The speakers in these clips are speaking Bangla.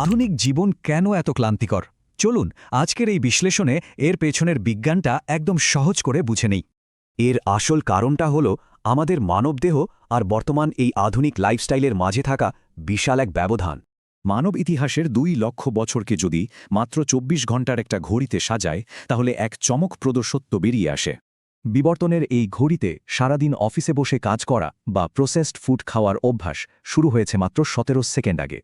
আধুনিক জীবন কেন এত ক্লান্তিকর? চলুন আজকের এই বিশ্লেষণে এর পেছনের বিজ্ঞানটা একদম সহজ করে বুঝে নেই। এর আসল কারণটা হল আমাদের মানবদেহ আর বর্তমান এই আধুনিক লাইফস্টাইলের মাঝে থাকা বিশাল এক ব্যবধান। মানব ইতিহাসের 2 লক্ষ বছরকে যদি মাত্র 24 ঘন্টার একটা ঘড়িতে সাজায়, তাহলে এক চমকপ্রদ সত্য বেরিয়ে আসে। বিবর্তনের এই ঘড়িতে সারাদিন অফিসে বসে কাজ করা বা প্রসেসড ফুড খাওয়ার অভ্যাস শুরু হয়েছে মাত্র 17 সেকেন্ড আগে।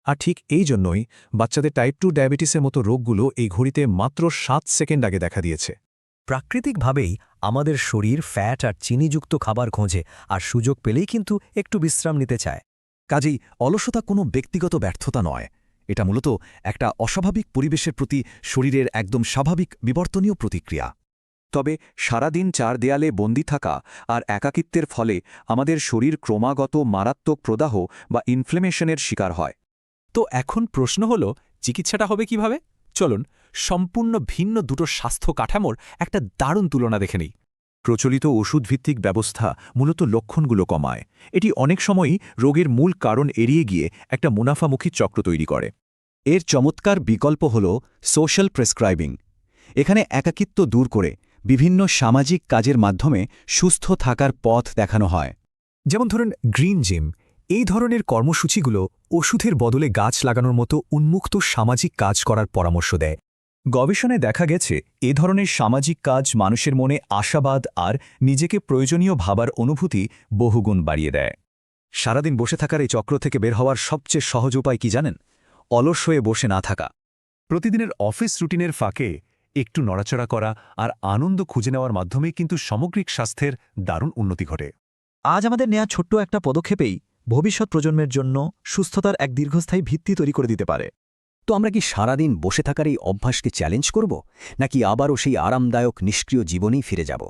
আর ঠিক এই জন্যই বাচ্চাদের টাইপ 2 ডায়াবেটিসের মতো রোগগুলো এই ঘড়িতে মাত্র 7 সেকেন্ড আগে দেখা দিয়েছে। প্রাকৃতিকভাবেই আমাদের শরীর ফ্যাট আর চিনিযুক্ত খাবার খোঁজে, আর সুযোগ পেলেই কিন্তু একটু বিশ্রাম নিতে চায়। কাজেই অলসতা কোনো ব্যক্তিগত ব্যর্থতা নয়, এটা মূলত একটা অস্বাভাবিক পরিবেশের প্রতি শরীরের একদম স্বাভাবিক বিবর্তনীয় প্রতিক্রিয়া। তবে সারাদিন 4 দেয়ালে বন্দী থাকা আর একাকিত্বের ফলে আমাদের শরীর ক্রমাগত মারাত্মক প্রদাহ বা ইনফ্লেমেশনের শিকার হয়। তো এখন প্রশ্ন হল, চিকিৎসাটা হবে কিভাবে? চলুন সম্পূর্ণ ভিন্ন দুটো স্বাস্থ্য কাঠামোর একটা দারুণ তুলনা দেখে নিই। প্রচলিত ওষুধভিত্তিক ব্যবস্থা মূলত লক্ষণগুলো কমায়। এটি অনেক সময়ই রোগের মূল কারণ এড়িয়ে গিয়ে একটা মুনাফামুখী চক্র তৈরি করে। এর চমৎকার বিকল্প হল সোশ্যাল প্রেসক্রাইবিং। এখানে একাকিত্ব দূর করে বিভিন্ন সামাজিক কাজের মাধ্যমে সুস্থ থাকার পথ দেখানো হয়। যেমন ধরুন গ্রিন জিম, এই ধরনের কর্মসূচিগুলো ওষুধের বদলে গাছ লাগানোর মতো উন্মুক্ত সামাজিক কাজ করার পরামর্শ দেয়। গবেষণায় দেখা গেছে এ ধরনের সামাজিক কাজ মানুষের মনে আশাবাদ আর নিজেকে প্রয়োজনীয় ভাবার অনুভূতি বহুগুণ বাড়িয়ে দেয়। সারাদিন বসে থাকার এই চক্র থেকে বের হওয়ার সবচেয়ে সহজ উপায় কি জানেন? অলস হয়ে বসে না থাকা। প্রতিদিনের অফিস রুটিনের ফাঁকে একটু নড়াচড়া করা আর আনন্দ খুঁজে নেওয়ার মাধ্যমে কিন্তু সামগ্রিক স্বাস্থ্যের দারুণ উন্নতি ঘটে। আজ আমাদের নেওয়া ছোট্ট একটা পদক্ষেপেই ভবিষ্যৎ প্রজন্মের জন্য সুস্থতার এক দীর্ঘস্থায়ী ভিত্তি তৈরি করে দিতে পারে। তো আমরা কি সারাদিন বসে থাকার এই অভ্যাসকে চ্যালেঞ্জ করব, নাকি আবারও সেই আরামদায়ক নিষ্ক্রিয় জীবনেই ফিরে যাব?